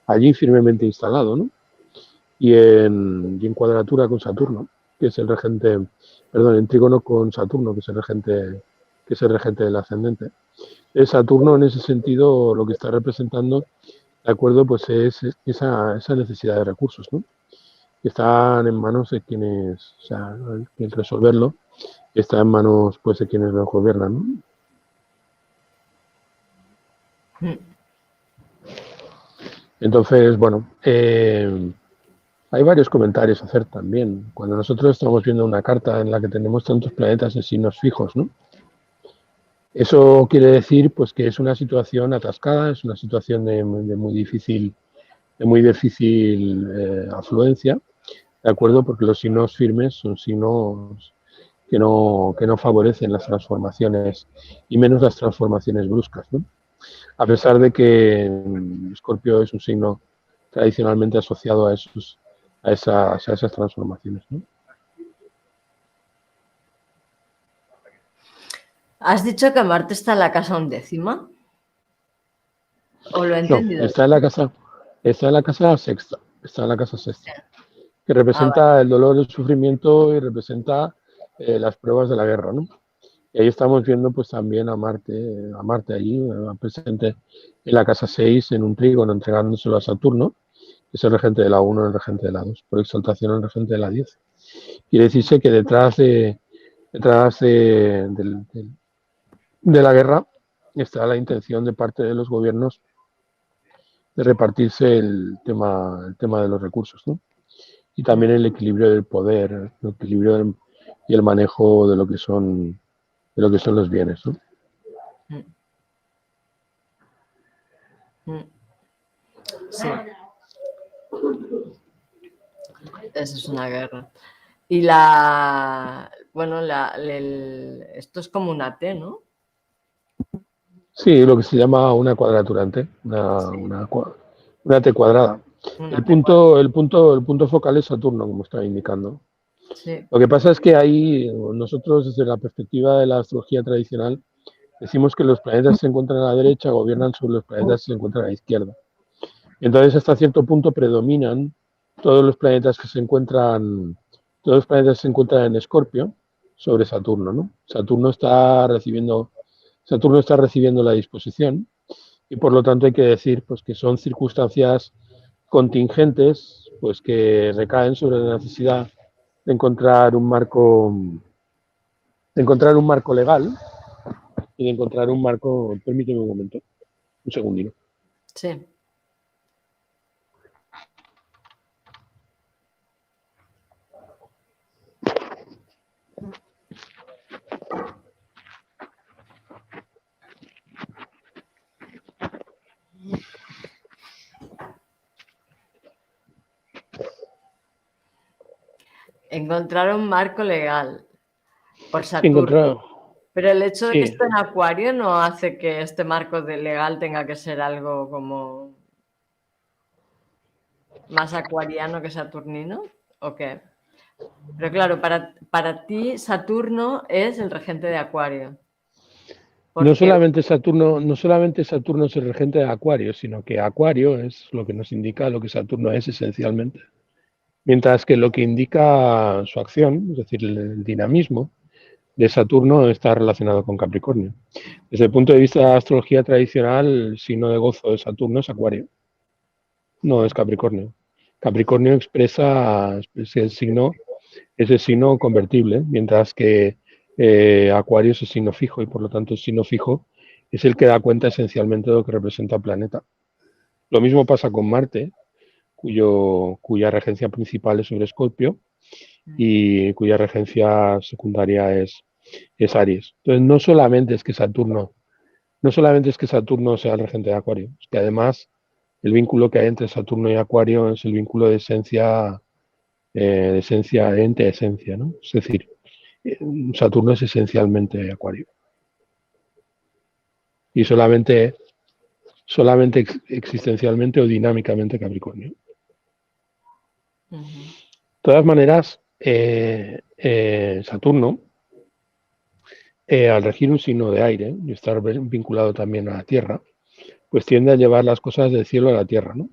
Speaker 2: allí firmemente instalado, ¿no? Y en cuadratura con Saturno, que es el regente, perdón, en trígono con Saturno, que es el regente del ascendente. Saturno en ese sentido lo que está representando, de acuerdo, pues es esa necesidad de recursos, ¿no? Que están en manos de quienes, o sea, el resolverlo está en manos pues de quienes lo gobiernan, ¿no? Entonces, bueno, hay varios comentarios a hacer también. Cuando nosotros estamos viendo una carta en la que tenemos tantos planetas en signos fijos, ¿no? Eso quiere decir pues que es una situación atascada, es una situación de muy difícil afluencia, ¿de acuerdo? Porque los signos firmes son signos que no favorecen las transformaciones y menos las transformaciones bruscas, ¿no? A pesar de que Escorpio es un signo tradicionalmente asociado a esas transformaciones, ¿no?
Speaker 1: ¿Has dicho que Marte está en la casa undécima? ¿O lo he
Speaker 2: No,
Speaker 1: entendido?
Speaker 2: está en la casa sexta, está en la casa sexta, que
Speaker 1: Ah, vale.
Speaker 2: representa el dolor, el sufrimiento y representa las pruebas de la guerra, ¿no? Y ahí estamos viendo pues también a Marte allí, presente en la casa 6 en un trígono, entregándoselo a Saturno, que es el regente de la 1, el regente de la 2, por exaltación el regente de la 10. Quiere decirse que de la guerra está la intención de parte de los gobiernos de repartirse el tema de los recursos, ¿no? Y también el equilibrio del poder, el equilibrio y el manejo de lo que son los bienes, ¿no?
Speaker 1: Sí. Eso es una guerra. Y la, bueno, esto es como una T, ¿no?
Speaker 2: Sí, lo que se llama una cuadratura en T,
Speaker 1: Sí,
Speaker 2: una T cuadrada.
Speaker 1: una T cuadrada.
Speaker 2: El punto focal es Saturno, como está indicando.
Speaker 1: Sí.
Speaker 2: Lo que pasa es que ahí nosotros, desde la perspectiva de la astrología tradicional, decimos que los planetas que se encuentran a la derecha gobiernan sobre los planetas que se encuentran a la izquierda. Entonces, hasta cierto punto predominan todos los planetas que se encuentran, todos los planetas que se encuentran en Escorpio sobre Saturno, ¿no? Saturno está recibiendo la disposición y por lo tanto hay que decir pues que son circunstancias contingentes pues que recaen sobre la necesidad de encontrar un marco legal y de encontrar un marco, permíteme un momento, un segundino.
Speaker 1: Sí. Encontrar un marco legal por
Speaker 2: Sí, encontrar,
Speaker 1: Saturno. Pero el hecho de que
Speaker 2: sí,
Speaker 1: esté en Acuario no hace que este marco de legal tenga que ser algo como más acuariano que saturnino, ¿o qué? Pero claro, para ti Saturno es el regente de Acuario, porque
Speaker 2: no solamente Saturno es el regente de Acuario, sino que Acuario es lo que nos indica lo que Saturno es esencialmente. Mientras que lo que indica su acción, es decir, el dinamismo de Saturno, está relacionado con Capricornio. Desde el punto de vista de la astrología tradicional, el signo de gozo de Saturno es Acuario, no es Capricornio. Capricornio expresa es el signo convertible, mientras que Acuario es el signo fijo y por lo tanto el signo fijo es el que da cuenta esencialmente de lo que representa el planeta. Lo mismo pasa con Marte, cuya regencia principal es sobre Escorpio y cuya regencia secundaria es Aries. Entonces no solamente es que Saturno sea el regente de Acuario, es que además el vínculo que hay entre Saturno y Acuario es el vínculo de esencia ente esencia, ¿no? Es decir, Saturno es esencialmente Acuario y solamente existencialmente o dinámicamente Capricornio.
Speaker 1: uh-huh.
Speaker 2: De todas maneras, Saturno, al regir un signo de aire y estar vinculado también a la Tierra, pues tiende a llevar las cosas del cielo a la Tierra, ¿no?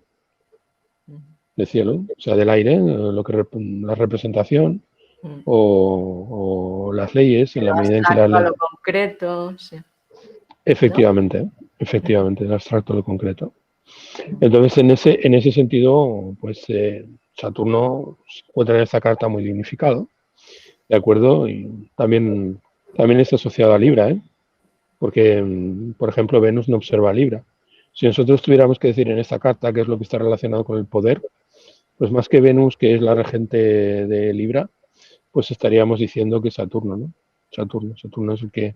Speaker 2: Del cielo, o sea, del aire, la representación o las leyes, en
Speaker 1: El
Speaker 2: la medida en que las
Speaker 1: abstracto a
Speaker 2: leyes.
Speaker 1: lo concreto, sí. ¿No?
Speaker 2: Efectivamente, efectivamente, el abstracto, lo concreto. Entonces, en ese sentido, pues Saturno se encuentra en esta carta muy dignificado, ¿de acuerdo? Y también está asociado a Libra, ¿eh? Porque, por ejemplo, Venus no observa a Libra. Si nosotros tuviéramos que decir en esta carta qué es lo que está relacionado con el poder, pues más que Venus, que es la regente de Libra, pues estaríamos diciendo que Saturno, ¿no? Saturno es el que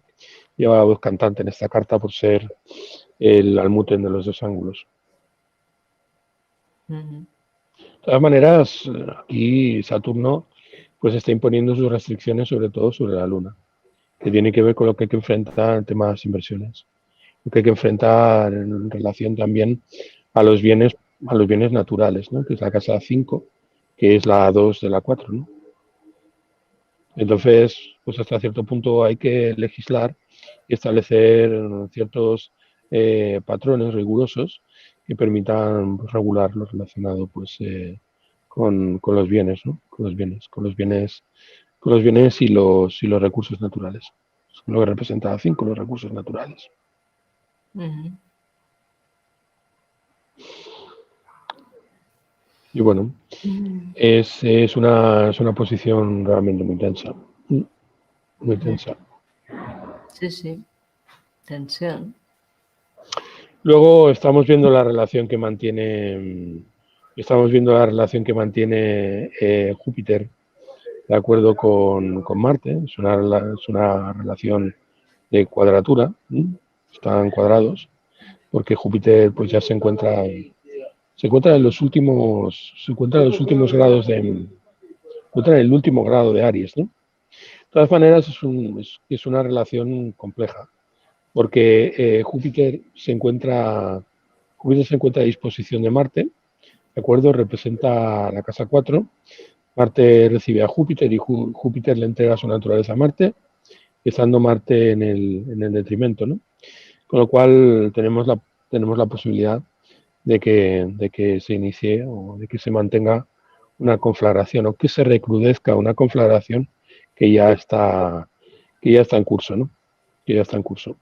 Speaker 2: lleva la voz cantante en esta carta por ser el almuten de los dos ángulos.
Speaker 1: Uh-huh.
Speaker 2: De todas maneras, aquí Saturno pues está imponiendo sus restricciones sobre todo sobre la Luna, que tiene que ver con lo que hay que enfrentar el tema de las inversiones, lo que hay que enfrentar en relación también a los bienes, a los bienes naturales, ¿no? Que es la casa 5, que es la 2 de la 4, ¿no? Entonces, pues hasta cierto punto hay que legislar y establecer ciertos patrones rigurosos que permitan pues, regular lo relacionado pues con los bienes, ¿no? Con los bienes y los recursos naturales. Lo que representa 5, los recursos naturales.
Speaker 1: Uh-huh.
Speaker 2: Y bueno, es una posición realmente muy tensa. Muy tensa.
Speaker 1: Sí, sí, tensión.
Speaker 2: Luego estamos viendo la relación que mantiene Júpiter de acuerdo con Marte. Es una relación de cuadratura, ¿sí? Están cuadrados, porque Júpiter pues ya se encuentra se encuentra en los últimos, grados de, se encuentra en el último grado de Aries, ¿no? De todas maneras, es una relación compleja, porque Júpiter se encuentra a disposición de Marte, ¿de acuerdo? Representa la casa 4. Marte recibe a Júpiter y Júpiter le entrega su naturaleza a Marte, estando Marte en el detrimento, ¿no? Con lo cual tenemos la posibilidad de que se inicie o de que se mantenga una conflagración o que se recrudezca una conflagración que ya está en curso, ¿no? Que ya está en curso.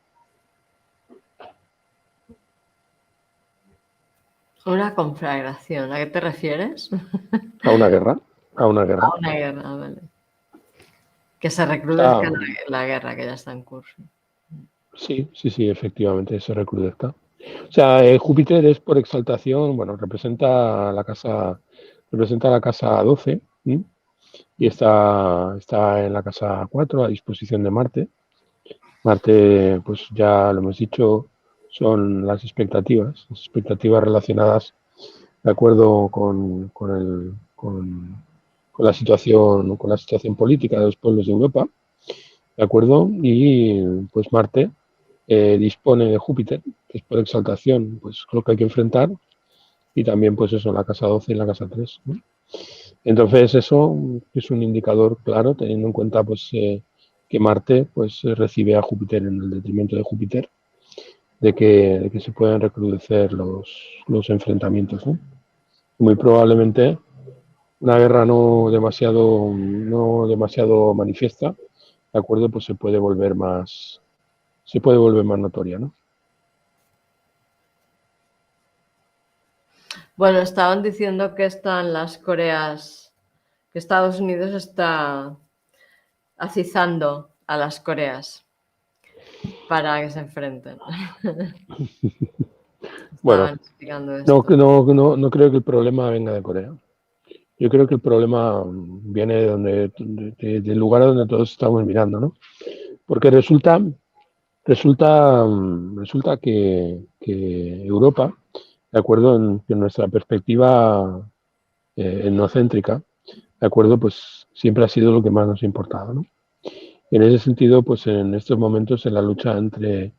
Speaker 1: Una conflagración, ¿a qué te refieres?
Speaker 2: A una guerra. A una guerra.
Speaker 1: A una guerra, vale. Que se recrudezca la guerra que ya está en curso.
Speaker 2: Sí, efectivamente, se recrudezca. O sea, Júpiter es por exaltación, bueno, representa la casa 12, ¿sí? Y está en la casa 4 a disposición de Marte. Marte, pues ya lo hemos dicho, son las expectativas relacionadas de acuerdo con la situación política de los pueblos de Europa, ¿de acuerdo? Y pues Marte dispone de Júpiter, que es por exaltación, pues lo que hay que enfrentar, y también pues eso, la casa 12 y la casa 3, ¿no? Entonces eso es un indicador claro, teniendo en cuenta pues que Marte pues recibe a Júpiter en el detrimento de Júpiter, de que se pueden recrudecer los enfrentamientos, ¿no? Muy probablemente una guerra no demasiado manifiesta, ¿de acuerdo? Pues se puede volver más notoria, ¿no?
Speaker 1: Bueno, estaban diciendo que están las Coreas, que Estados Unidos está acizando a las Coreas para que se enfrenten.
Speaker 2: Bueno,
Speaker 1: Estaban explicando esto.
Speaker 2: no creo que el problema venga de Corea. Yo creo que el problema viene del lugar a donde todos estamos mirando, ¿no? Porque resulta que Europa, de acuerdo en nuestra perspectiva etnocéntrica, de acuerdo, pues siempre ha sido lo que más nos ha importado, ¿no? Y en ese sentido, pues en estos momentos en la lucha entre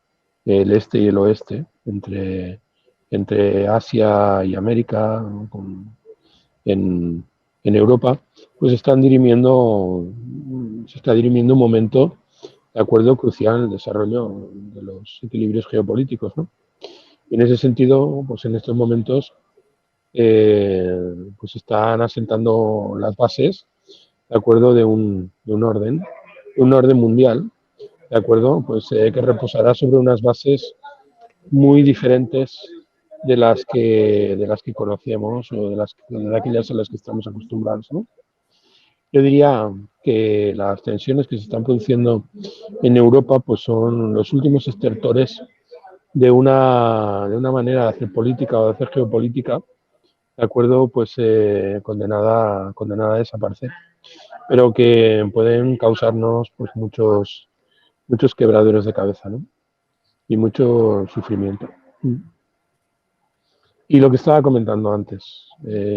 Speaker 2: el este y el oeste, entre Asia y América, ¿no? en, en Europa, pues se está dirimiendo un momento de acuerdo crucial en el desarrollo de los equilibrios geopolíticos, ¿no? Y en ese sentido, pues en estos momentos pues están asentando las bases, de acuerdo, de un orden mundial, de acuerdo, pues que reposará sobre unas bases muy diferentes de las que conocemos o de aquellas a las que estamos acostumbrados, ¿no? Yo diría que las tensiones que se están produciendo en Europa pues son los últimos estertores de una manera de hacer política o de hacer geopolítica, de acuerdo, pues condenada a desaparecer, pero que pueden causarnos pues muchos quebraderos de cabeza, ¿no? Y mucho sufrimiento. Y lo que estaba comentando antes,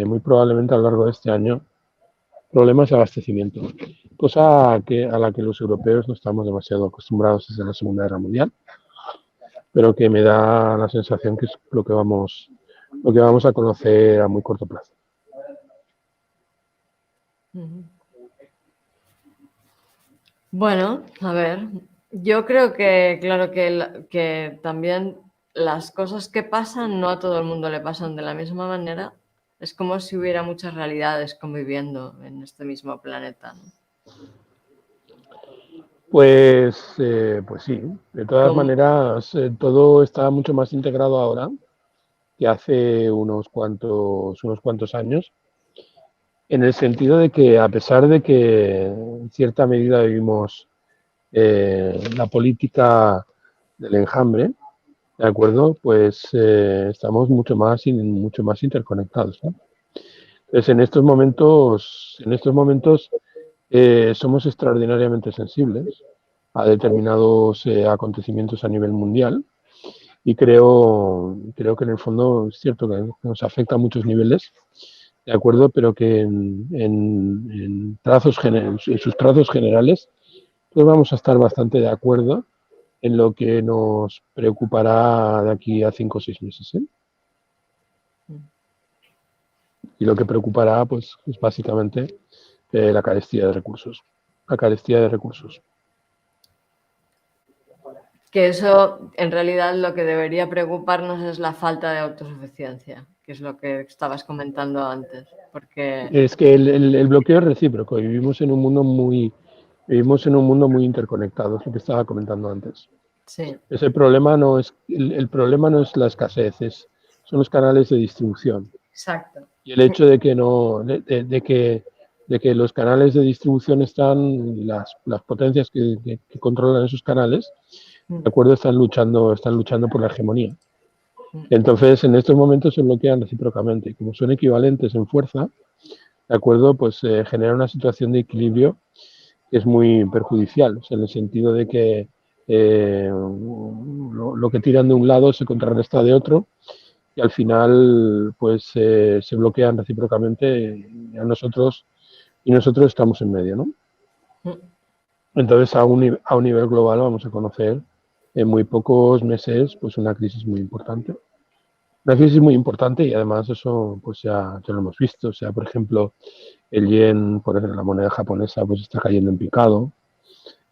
Speaker 2: muy probablemente a lo largo de este año, problemas de abastecimiento, cosa a la que los europeos no estamos demasiado acostumbrados desde la Segunda Guerra Mundial, pero que me da la sensación que es lo que vamos a conocer a muy corto plazo.
Speaker 1: Bueno, a ver, yo creo que, claro, que también las cosas que pasan no a todo el mundo le pasan de la misma manera. Es como si hubiera muchas realidades conviviendo en este mismo planeta, ¿no?
Speaker 2: Pues sí, de todas
Speaker 1: Como,
Speaker 2: maneras, todo está mucho más integrado ahora que hace unos cuantos años, en el sentido de que a pesar de que en cierta medida vivimos la política del enjambre, ¿de acuerdo? Pues estamos mucho más interconectados, ¿no? Entonces, en estos momentos somos extraordinariamente sensibles a determinados acontecimientos a nivel mundial y creo que en el fondo es cierto que nos afecta a muchos niveles, ¿de acuerdo? Pero que en en sus trazos generales, pues vamos a estar bastante de acuerdo en lo que nos preocupará de aquí a 5 o 6 meses, ¿eh? Y lo que preocupará, pues, es básicamente la carestía de recursos. La carestía de recursos.
Speaker 1: Que eso, en realidad, lo que debería preocuparnos es la falta de autosuficiencia, que es lo que estabas comentando antes, porque
Speaker 2: Es que el bloqueo es recíproco y vivimos en un mundo muy interconectado, es lo que estaba comentando antes.
Speaker 1: sí,
Speaker 2: Ese problema no es, el problema no es la escasez, son los canales de distribución.
Speaker 1: exacto.
Speaker 2: Y el hecho de que no, de que los canales de distribución están, las potencias que controlan esos canales, de acuerdo, están luchando por la hegemonía. Entonces, en estos momentos se bloquean recíprocamente. Y como son equivalentes en fuerza, de acuerdo, pues genera una situación de equilibrio que es muy perjudicial, o sea, en el sentido de que lo que tiran de un lado se contrarresta de otro y al final pues se bloquean recíprocamente y nosotros estamos en medio, ¿no? Entonces a un nivel global vamos a conocer en muy pocos meses pues una crisis muy importante. Una crisis muy importante y además eso pues ya lo hemos visto, o sea, por ejemplo, el yen, por ejemplo, la moneda japonesa pues está cayendo en picado,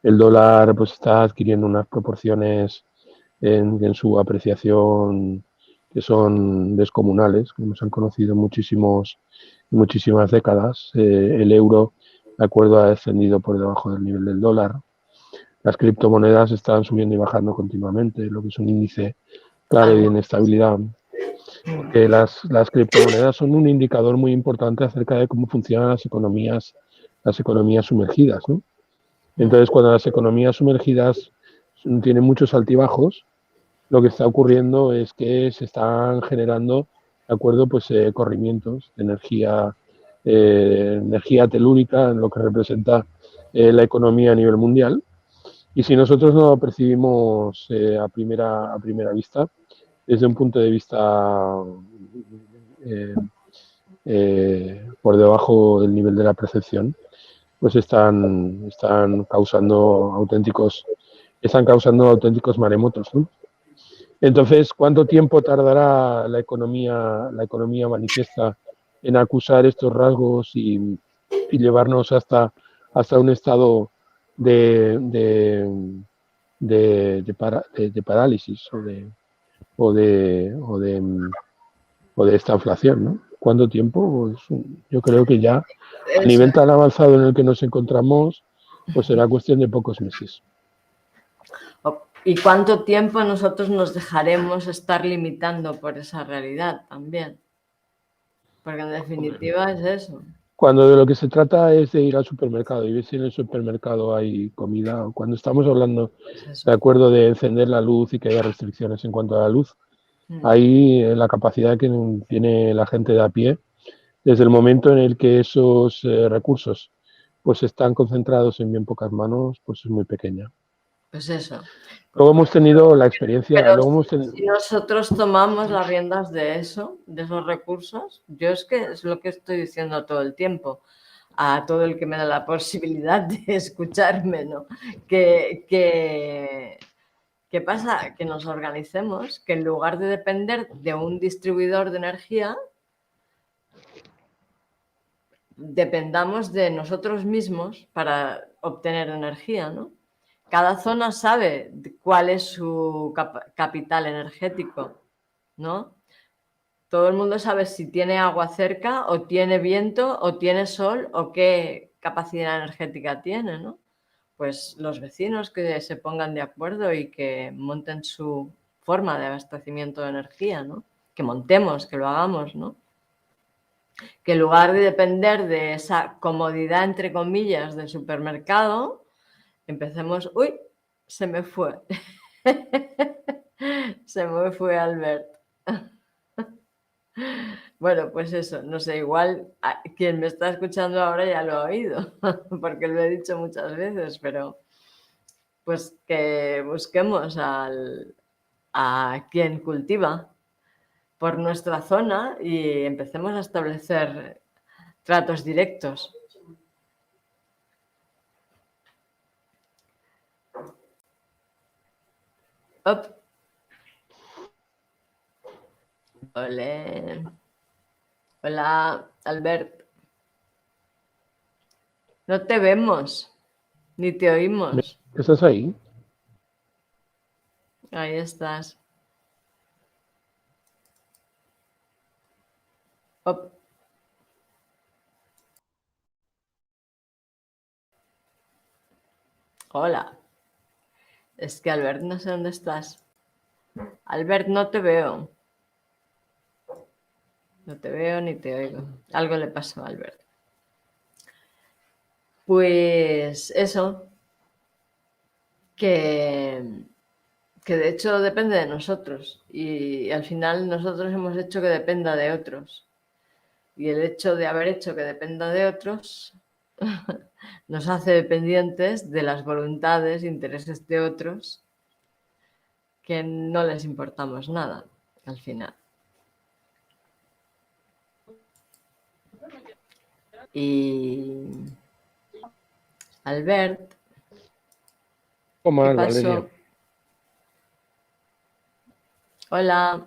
Speaker 2: el dólar pues está adquiriendo unas proporciones en su apreciación que son descomunales, que nos han conocido muchísimas décadas. El euro, de acuerdo, ha descendido por debajo del nivel del dólar. Las criptomonedas están subiendo y bajando continuamente, lo que es un índice claro de inestabilidad, porque las criptomonedas son un indicador muy importante acerca de cómo funcionan las economías sumergidas, ¿no? Entonces, cuando las economías sumergidas tienen muchos altibajos, lo que está ocurriendo es que se están generando, ¿de acuerdo? Pues corrimientos de energía telúrica, en lo que representa la economía a nivel mundial. Y si nosotros no lo percibimos a primera vista, desde un punto de vista eh, por debajo del nivel de la percepción, pues están causando auténticos maremotos, ¿no? Entonces, ¿cuánto tiempo tardará la economía manifiesta en acusar estos rasgos y llevarnos hasta un estado de, de, de parálisis o de esta inflación, ¿no? ¿Cuánto tiempo? Pues, yo creo que ya a
Speaker 1: Eso.
Speaker 2: nivel tan avanzado en el que nos encontramos, pues será cuestión de pocos meses.
Speaker 1: ¿Y cuánto tiempo nosotros nos dejaremos estar limitando por esa realidad también? Porque en definitiva es eso.
Speaker 2: Cuando de lo que se trata es de ir al supermercado y ver si en el supermercado hay comida, o cuando estamos hablando
Speaker 1: Es eso.
Speaker 2: de acuerdo de encender la luz y que haya restricciones en cuanto a la luz, ahí la capacidad que tiene la gente de a pie, desde el momento en el que esos recursos pues están concentrados en bien pocas manos, pues es muy pequeña.
Speaker 1: Pues eso. Pues,
Speaker 2: Luego hemos tenido la experiencia,
Speaker 1: pero
Speaker 2: luego hemos tenido,
Speaker 1: si nosotros tomamos las riendas de eso, de esos recursos, yo es que es lo que estoy diciendo todo el tiempo a todo el que me da la posibilidad de escucharme, ¿no? ¿Qué pasa? Que nos organicemos, que en lugar de depender de un distribuidor de energía, dependamos de nosotros mismos para obtener energía, ¿no? Cada zona sabe cuál es su capital energético, ¿no? Todo el mundo sabe si tiene agua cerca o tiene viento o tiene sol o qué capacidad energética tiene, ¿no? Pues los vecinos que se pongan de acuerdo y que monten su forma de abastecimiento de energía, ¿no? Que montemos, que lo hagamos, ¿no? Que en lugar de depender de esa comodidad, entre comillas, del supermercado, empecemos, uy, se me fue, se me fue Albert. Bueno, pues eso, no sé, igual quien me está escuchando ahora ya lo ha oído, porque lo he dicho muchas veces, pero pues que busquemos a quien cultiva por nuestra zona y empecemos a establecer tratos directos. Op. Olé. Hola, Albert. No te vemos, ni te oímos.
Speaker 2: ¿Estás ahí?
Speaker 1: Ahí estás. Op. Hola. Es que Albert, no sé dónde estás. Albert, no te veo. No te veo ni te oigo. Algo le pasó a Albert. Pues eso, que de hecho depende de nosotros y al final nosotros hemos hecho que dependa de otros. Y el hecho de haber hecho que dependa de otros nos hace dependientes de las voluntades e intereses de otros que no les importamos nada al final. Y Albert,
Speaker 2: O
Speaker 1: ¿qué
Speaker 2: mal, Valeria.
Speaker 1: pasó? Hola.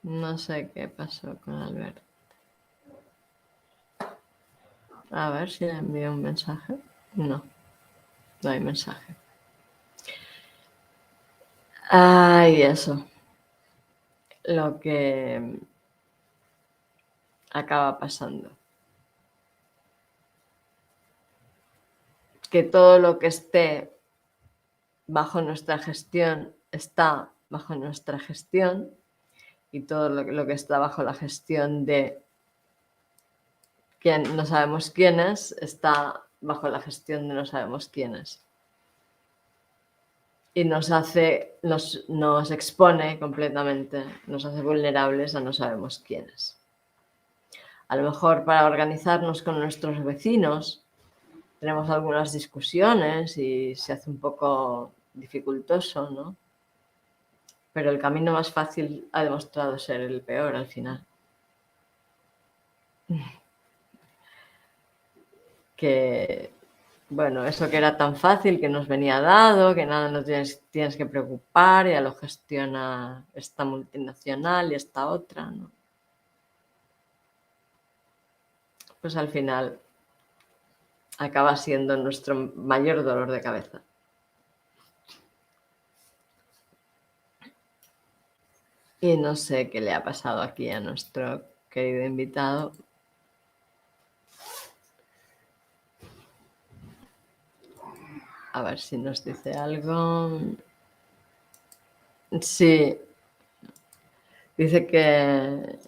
Speaker 1: No sé qué pasó con Albert. A ver si le envío un mensaje. No, no hay mensaje. Ay, eso. Lo que acaba pasando. Que todo lo que esté bajo nuestra gestión está bajo nuestra gestión y todo lo que está bajo la gestión de quien no sabemos quién es está bajo la gestión de no sabemos quién es. Y nos expone completamente, nos hace vulnerables a no sabemos quiénes. A lo mejor para organizarnos con nuestros vecinos tenemos algunas discusiones y se hace un poco dificultoso, ¿no? Pero el camino más fácil ha demostrado ser el peor al final. Que, bueno, eso que era tan fácil, que nos venía dado, que nada nos tienes que preocupar, ya lo gestiona esta multinacional y esta otra, ¿no? Pues al final acaba siendo nuestro mayor dolor de cabeza. Y no sé qué le ha pasado aquí a nuestro querido invitado. A ver si nos dice algo. Sí, dice que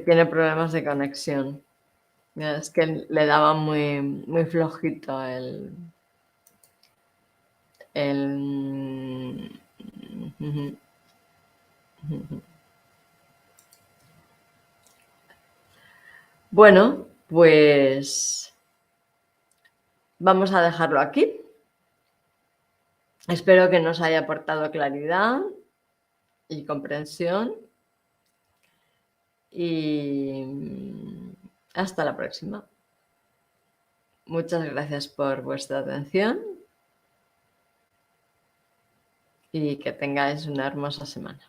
Speaker 1: tiene problemas de conexión. Es que le daba muy, muy flojito el... Bueno, pues vamos a dejarlo aquí. Espero que nos haya aportado claridad y comprensión. Y hasta la próxima. Muchas gracias por vuestra atención y que tengáis una hermosa semana.